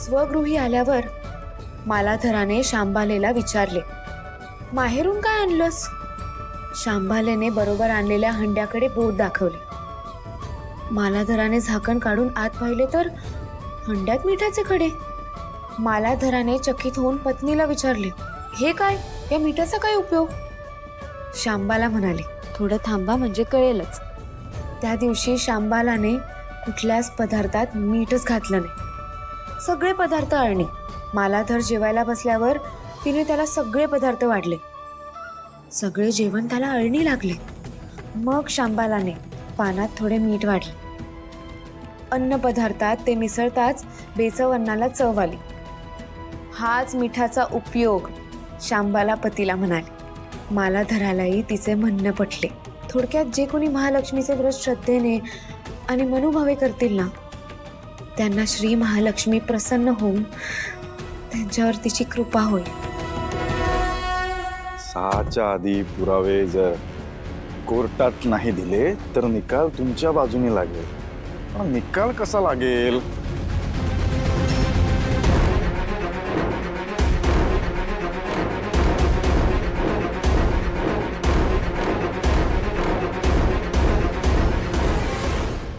स्वगृही आल्यावर मालाधराने शांबालेला विचारले, माहेरून काय आणलंस? शांबालेने बरोबर आणलेल्या हंड्याकडे बोट दाखवले. मालाधराने झाकण काढून आत पाहिले तर हंड्यात मिठाचे खडे. मालाधराने चकित होऊन पत्नीला विचारले, हे काय? या मिठाचा काय उपयोग? शांबाला म्हणाले, थोडं थांबा म्हणजे कळेलच. त्या दिवशी शांबालाने कुठल्याच पदार्थात मीठच घातलं नाही. सगळे पदार्थ अळणी. मालाधर जेवायला बसल्यावर तिने त्याला सगळे पदार्थ वाढले. सगळे जेवण त्याला अळणी लागले. मग शांबालाने पानात थोडे मीठ वाढले. अन्न पदार्थात ते मिसळताच बेचव अन्नाला चव आली. हाच मिठाचा उपयोग, शांबाला पतीला म्हणाले. मालाधरालाही तिचे म्हणणं पटले. थोडक्यात जे कोणी महालक्ष्मीचे व्रत श्रद्धेने आणि मनोभावे करतील ना, त्यांना श्री महालक्ष्मी प्रसन्न होऊन त्यांच्यावर तिची कृपा होईल. 6च्या आधी पुरावे जर कोर्टात नाही दिले तर निकाल तुमच्या बाजूने लागेल. पण निकाल कसा लागेल?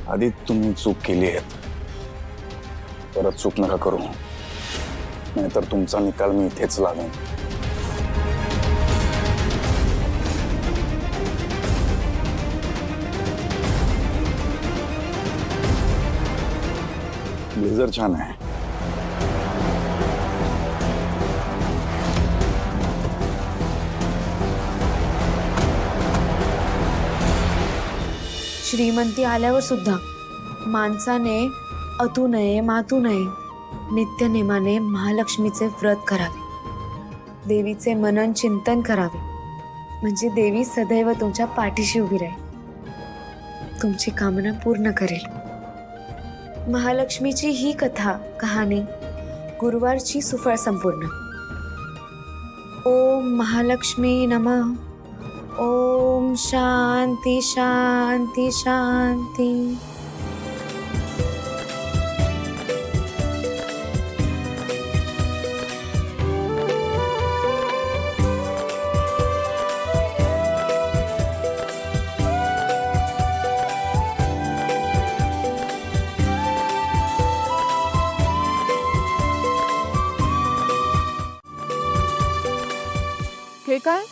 आधी तुम्ही चूक केली आहे, परत चूक नका करू, नाहीतर तुमचा निकाल मी इथेच लावेन. ब्लेझर छान आहे. श्रीमंती आल्यावर सुद्धा माणसाने अतू नये मातू नये, नित्यनेमाने महालक्ष्मीचे व्रत करावे, देवीचे मनन चिंतन करावे, म्हणजे देवी सदैव तुमच्या पाठीशी उभी राहील, तुमची कामना पूर्ण करेल. महालक्ष्मीची ही कथा कहाणी गुरुवारची सुफळ संपूर्ण. ओम महालक्ष्मी नमः. ओम शांती शांती शांती. हे काय?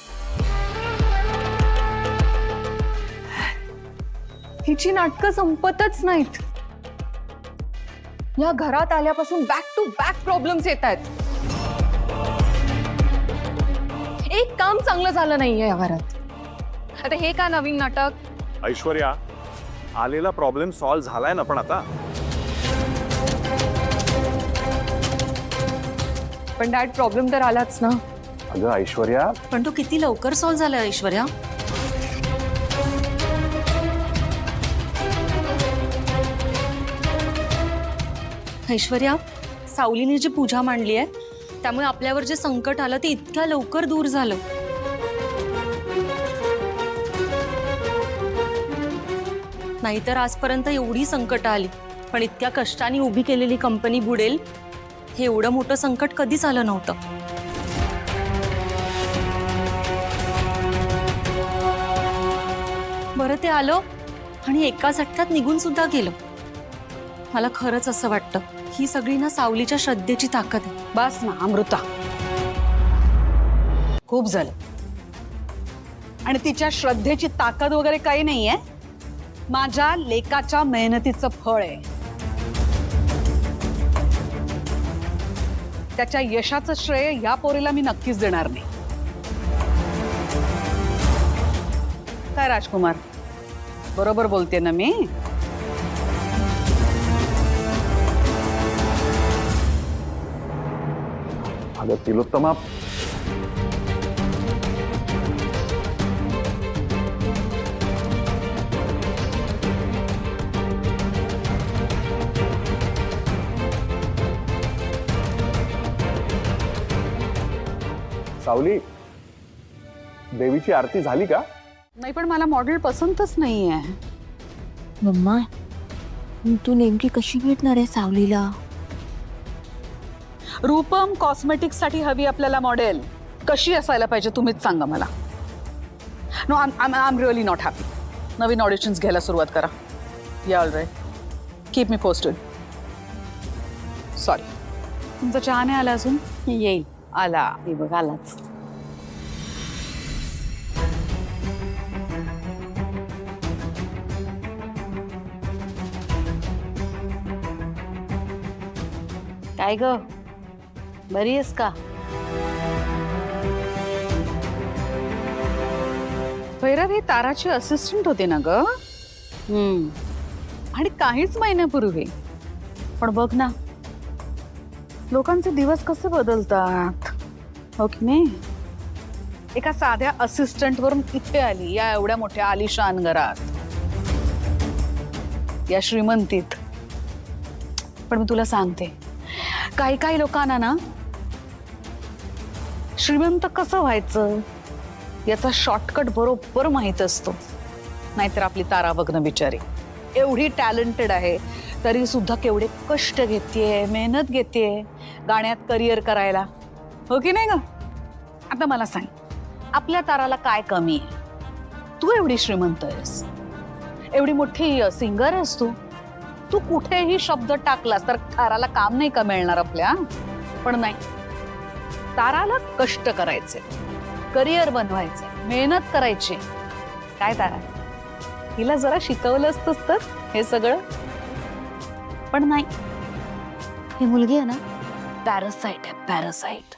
हिची नाटकं संपतच नाहीत. या घरात आल्यापासून बॅक टू बॅक प्रॉब्लेम्स येत आहेत. एक काम चांगलं झालं नाहीये या घरात. आता हे का नवीन नाटक? ऐश्वर्या, आलेला प्रॉब्लेम सॉल्व्ह झालाय ना, पण आता पण डॅड प्रॉब्लेम तर आलाच ना. अगं ऐश्वर्या, पण तो किती लवकर सॉल्व्ह झाला ऐश्वर्या. ऐश्वर्या, सावलीने जी पूजा मांडली आहे त्यामुळे आपल्यावर जे संकट आलं ते इतक्या लवकर दूर झालं. नाहीतर आजपर्यंत एवढी संकट आली, पण इतक्या कष्टाने उभी केलेली कंपनी बुडेल हे एवढं मोठं संकट कधीच आलं नव्हतं. बरं ते आलं आणि एका झटक्यात निघून सुद्धा गेलं. मला खरंच असं वाटतं ही सगळी ना सावलीच्या श्रद्धेची ताकद आहे. बस ना अमृता, खूप झालं. आणि तिच्या श्रद्धेची ताकद वगैरे काही नाहीये, माझ्या लेकाच्या मेहनतीचं फळ आहे. त्याच्या यशाचं श्रेय या पोरीला मी नक्कीच देणार नाही. काय राजकुमार, बरोबर बोलते ना मी? अगं तिलोत्तमा, सावली, देवीची आरती झाली का? नाही, पण मला मॉडेल पसंतच नाहीये. मम्मा, तू नेमकी कशी भेटणार आहे सावलीला? रूपम कॉस्मेटिक्स साठी हवी आपल्याला मॉडेल कशी असायला पाहिजे तुम्हीच सांगा मला. No I am really not happy. नवीन ऑडिशन्स घ्यायला सुरुवात करा. या all right, keep me posted. Sorry, तुमचा चहा नाही आला अजून? येईल. आला. हे बघ आलाच. काय ग, बरी आहेस का? भैरव ही ताराची असिस्टंट होती ना ग, आणि काहीच महिन्यापूर्वी. पण बघ ना, लोकांचे दिवस कसे बदलतात, हो की नाही? एका साध्या असिस्टंट वरून इथे आली या एवढ्या मोठ्या आलिशान घरात, या श्रीमंतीत. पण मी तुला सांगते, काही काही लोकांना ना श्रीमंत कसं व्हायचं याचा शॉर्टकट बरोबर माहित असतो. नाहीतर आपली तारा बघणं बिचारी एवढी टॅलेंटेड आहे तरी सुद्धा केवढे कष्ट घेतेय, मेहनत घेतेय गाण्यात करिअर करायला, हो की नाही ग? आता मला सांग, आपल्या ताराला काय कमी आहे? तू एवढी श्रीमंत आहेस, एवढी मोठी सिंगर आहेस तू कुठेही शब्द टाकलास तर ताराला काम नाही का मिळणार आपल्या? पण नाही, ताराला कष्ट करायचे, करिअर बनवायचे, मेहनत करायची. काय तारा, हिला जरा शिकवलं असतंस तर हे सगळं? पण नाही, ही मुलगी आहे ना पॅरासाइट आहे, पॅरासाइट.